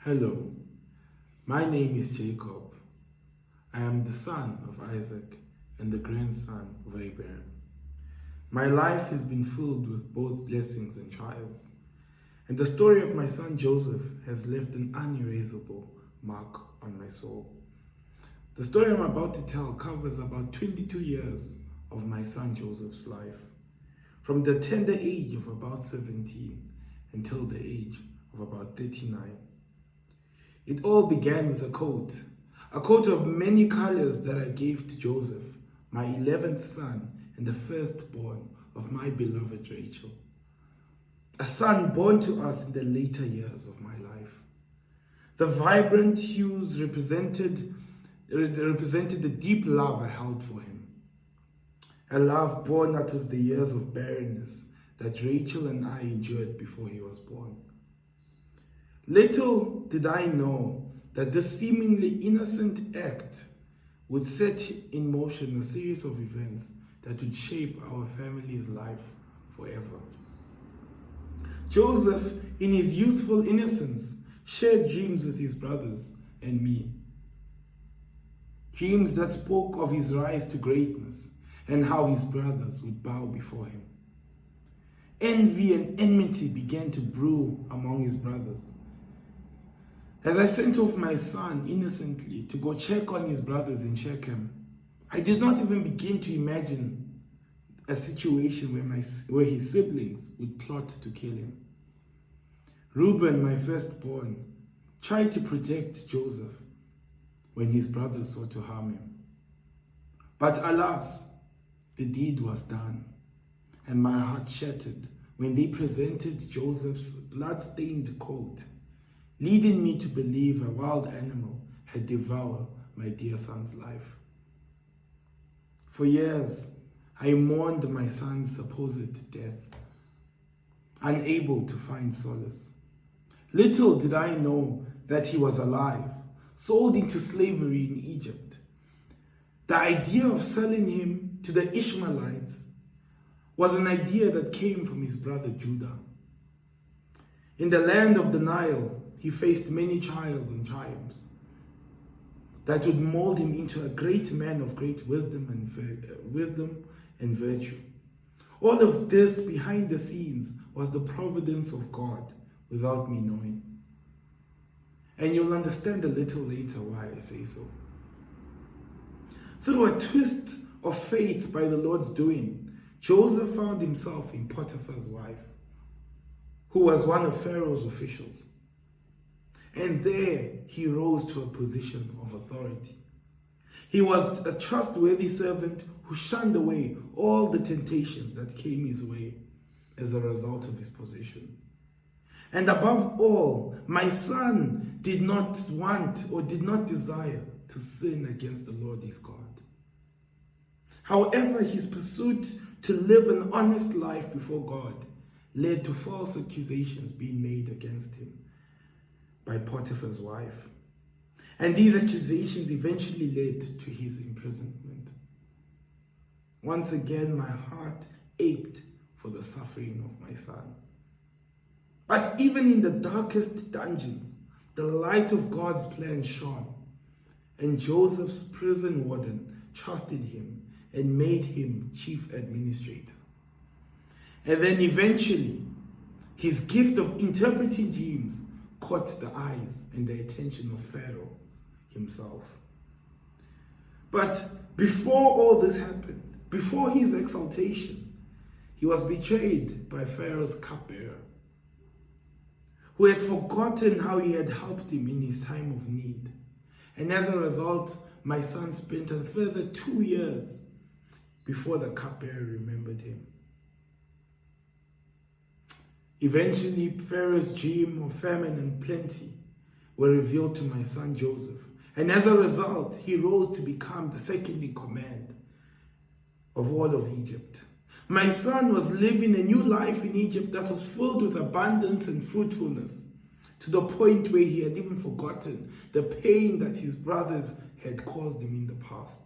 Hello, my name is Jacob. I am the son of Isaac and the grandson of Abraham. My life has been filled with both blessings and trials, and the story of my son Joseph has left an unerasable mark on my soul. The story I'm about to tell covers about 22 years of my son Joseph's life, from the tender age of about 17 until the age of about 39. It all began with a coat of many colors that I gave to Joseph, my 11th son and the firstborn of my beloved Rachel. A son born to us in the later years of my life. The vibrant hues represented the deep love I held for him. A love born out of the years of barrenness that Rachel and I endured before he was born. Little did I know that this seemingly innocent act would set in motion a series of events that would shape our family's life forever. Joseph, in his youthful innocence, shared dreams with his brothers and me. Dreams that spoke of his rise to greatness and how his brothers would bow before him. Envy and enmity began to brew among his brothers. As I sent off my son innocently to go check on his brothers in Shechem, I did not even begin to imagine a situation where his siblings would plot to kill him. Reuben, my firstborn, tried to protect Joseph when his brothers sought to harm him. But alas, the deed was done, and my heart shattered when they presented Joseph's blood-stained coat, leading me to believe a wild animal had devoured my dear son's life. For years, I mourned my son's supposed death, unable to find solace. Little did I know that he was alive, sold into slavery in Egypt. The idea of selling him to the Ishmaelites was an idea that came from his brother Judah. In the land of the Nile, he faced many trials and triumphs that would mold him into a great man of great wisdom and virtue. All of this behind the scenes was the providence of God without me knowing. And you'll understand a little later why I say so. Through a twist of faith by the Lord's doing, Joseph found himself in Potiphar's wife, who was one of Pharaoh's officials. And there he rose to a position of authority. He was a trustworthy servant who shunned away all the temptations that came his way as a result of his position. And above all, my son did not want or did not desire to sin against the Lord his God. However, his pursuit to live an honest life before God led to false accusations being made against him by Potiphar's wife. And these accusations eventually led to his imprisonment. Once again, my heart ached for the suffering of my son. But even in the darkest dungeons, the light of God's plan shone, and Joseph's prison warden trusted him and made him chief administrator. And then eventually, his gift of interpreting dreams caught the eyes and the attention of Pharaoh himself. But before all this happened, before his exaltation, he was betrayed by Pharaoh's cupbearer, who had forgotten how he had helped him in his time of need. And as a result, my son spent a further 2 years before the cupbearer remembered him. Eventually, Pharaoh's dream of famine and plenty were revealed to my son Joseph. And as a result, he rose to become the second in command of all of Egypt. My son was living a new life in Egypt that was filled with abundance and fruitfulness, to the point where he had even forgotten the pain that his brothers had caused him in the past.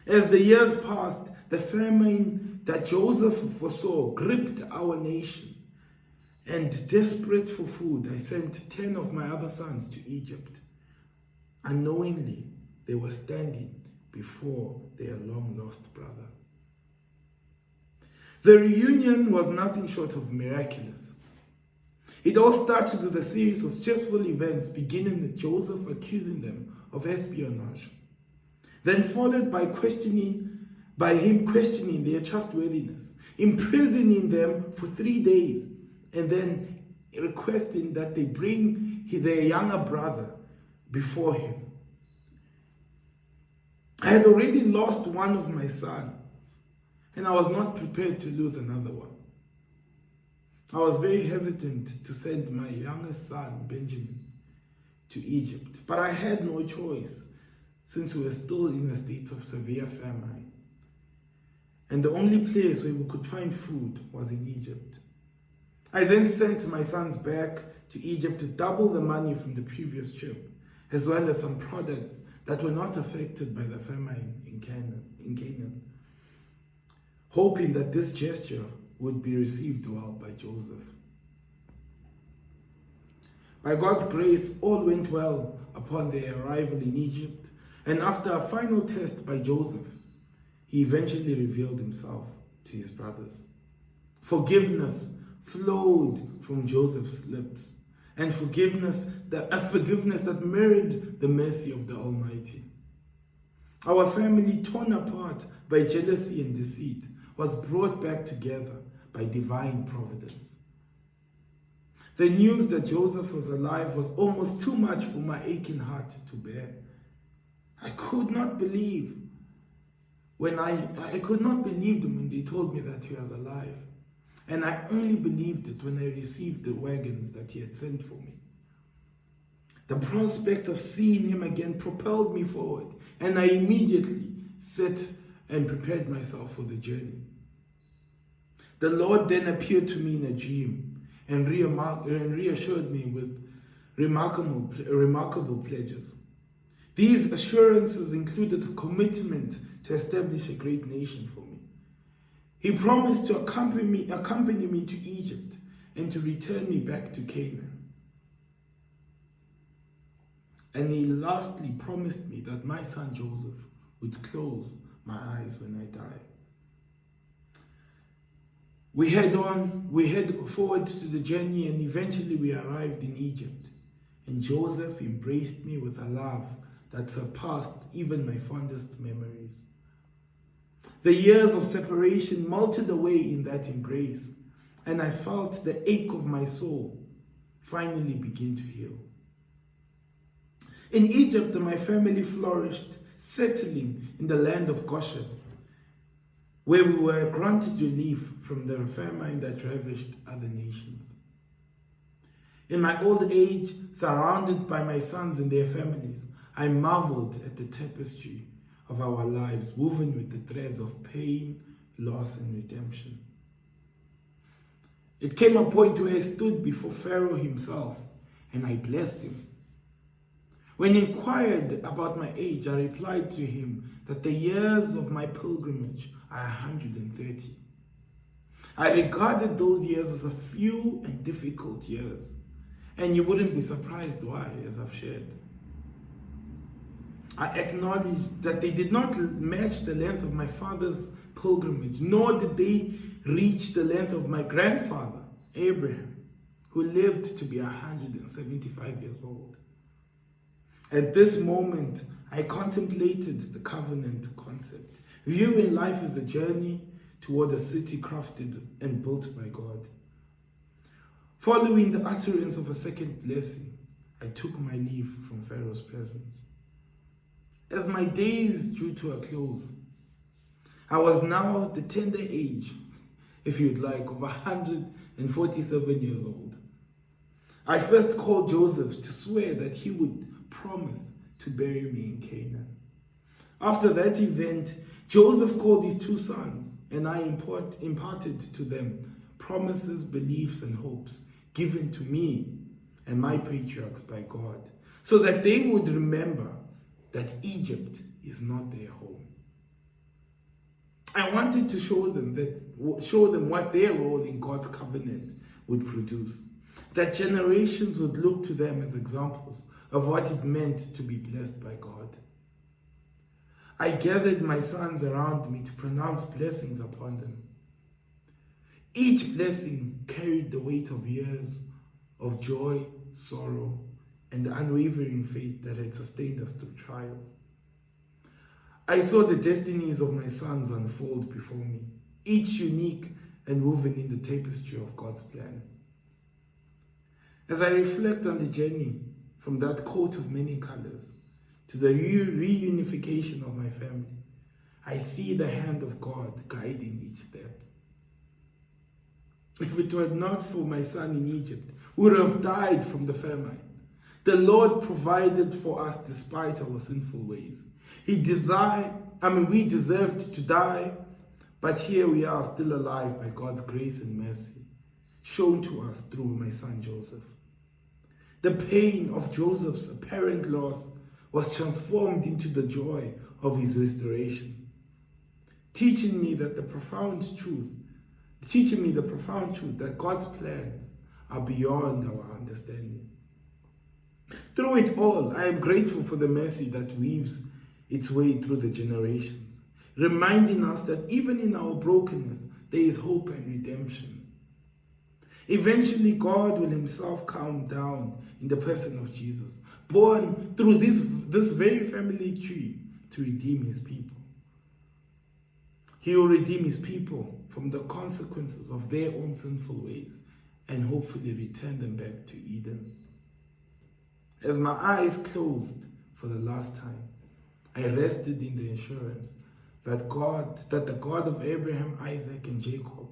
As the years passed, the famine that Joseph foresaw gripped our nation, And desperate for food, I sent 10 of my other sons to Egypt. Unknowingly, they were standing before their long-lost brother. The reunion was nothing short of miraculous. It all started with a series of stressful events, beginning with Joseph accusing them of espionage, then followed by him questioning their trustworthiness, imprisoning them for 3 days, and then requesting that they bring their younger brother before him. I had already lost one of my sons, and I was not prepared to lose another one. I was very hesitant to send my youngest son, Benjamin, to Egypt, but I had no choice since we were still in a state of severe famine. And the only place where we could find food was in Egypt. I then sent my sons back to Egypt to double the money from the previous trip, as well as some products that were not affected by the famine in Canaan, hoping that this gesture would be received well by Joseph. By God's grace, all went well upon their arrival in Egypt, and after a final test by Joseph, he eventually revealed himself to his brothers. Forgiveness flowed from Joseph's lips, and forgiveness that mirrored the mercy of the Almighty. Our family, torn apart by jealousy and deceit, was brought back together by divine providence. The news that Joseph was alive was almost too much for my aching heart to bear. I could not believe them when they told me that he was alive. And I only believed it when I received the wagons that he had sent for me. The prospect of seeing him again propelled me forward, and I immediately set and prepared myself for the journey. The Lord then appeared to me in a dream and reassured me with remarkable pledges. These assurances included a commitment to establish a great nation for me. He promised to accompany me to Egypt and to return me back to Canaan. And he lastly promised me that my son Joseph would close my eyes when I die. We head forward to the journey, and eventually we arrived in Egypt. And Joseph embraced me with a love that surpassed even my fondest memories. The years of separation melted away in that embrace, and I felt the ache of my soul finally begin to heal. In Egypt, my family flourished, settling in the land of Goshen, where we were granted relief from the famine that ravished other nations. In my old age, surrounded by my sons and their families, I marveled at the tapestry of our lives, woven with the threads of pain, loss, and redemption. It came a point where I stood before Pharaoh himself, and I blessed him. When inquired about my age, I replied to him that the years of my pilgrimage are 130. I regarded those years as a few and difficult years, and you wouldn't be surprised why, as I've shared. I acknowledged that they did not match the length of my father's pilgrimage, nor did they reach the length of my grandfather, Abraham, who lived to be 175 years old. At this moment, I contemplated the covenant concept, viewing life as a journey toward a city crafted and built by God. Following the utterance of a second blessing, I took my leave from Pharaoh's presence. As my days drew to a close, I was now at the tender age, if you'd like, of 147 years old. I first called Joseph to swear that he would promise to bury me in Canaan. After that event, Joseph called his two sons, and I imparted to them promises, beliefs, and hopes given to me and my patriarchs by God, so that they would remember that Egypt is not their home. I wanted to show them what their role in God's covenant would produce, that generations would look to them as examples of what it meant to be blessed by God. I gathered my sons around me to pronounce blessings upon them. Each blessing carried the weight of years of joy, sorrow, and the unwavering faith that had sustained us through trials. I saw the destinies of my sons unfold before me, each unique and woven in the tapestry of God's plan. As I reflect on the journey from that coat of many colors to the reunification of my family, I see the hand of God guiding each step. If it were not for my son in Egypt, we would have died from the famine. The Lord provided for us despite our sinful ways. We deserved to die, but here we are still alive by God's grace and mercy, shown to us through my son Joseph. The pain of Joseph's apparent loss was transformed into the joy of his restoration, teaching me the profound truth that God's plans are beyond our understanding. Through it all, I am grateful for the mercy that weaves its way through the generations, reminding us that even in our brokenness, there is hope and redemption. Eventually, God will himself come down in the person of Jesus, born through this very family tree to redeem his people. He will redeem his people from the consequences of their own sinful ways and hopefully return them back to Eden. As my eyes closed for the last time, I rested in the assurance that the God of Abraham, Isaac, and Jacob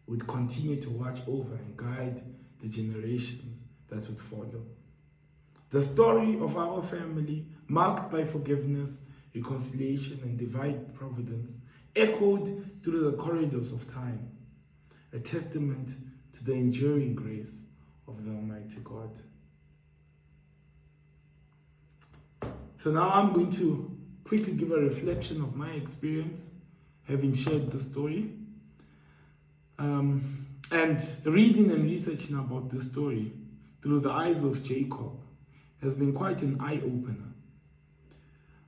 would continue to watch over and guide the generations that would follow. The story of our family, marked by forgiveness, reconciliation, and divine providence, echoed through the corridors of time, a testament to the enduring grace of the Almighty God. So now I'm going to quickly give a reflection of my experience, having shared the story. And reading and researching about this story through the eyes of Jacob has been quite an eye-opener.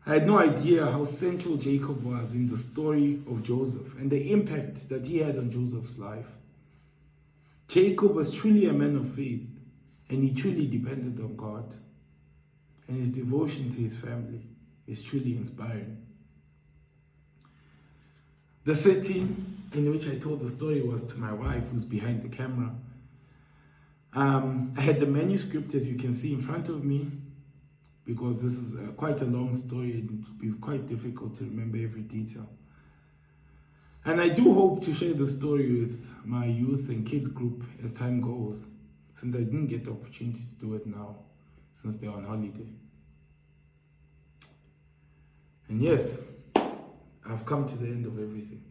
I had no idea how central Jacob was in the story of Joseph and the impact that he had on Joseph's life. Jacob was truly a man of faith, and he truly depended on God. And his devotion to his family is truly inspiring. The setting in which I told the story was to my wife, who's behind the camera. I had the manuscript, as you can see, in front of me, because this is quite a long story and it would be quite difficult to remember every detail. And I do hope to share the story with my youth and kids group as time goes, since I didn't get the opportunity to do it now, since they're on holiday. And yes, I've come to the end of everything.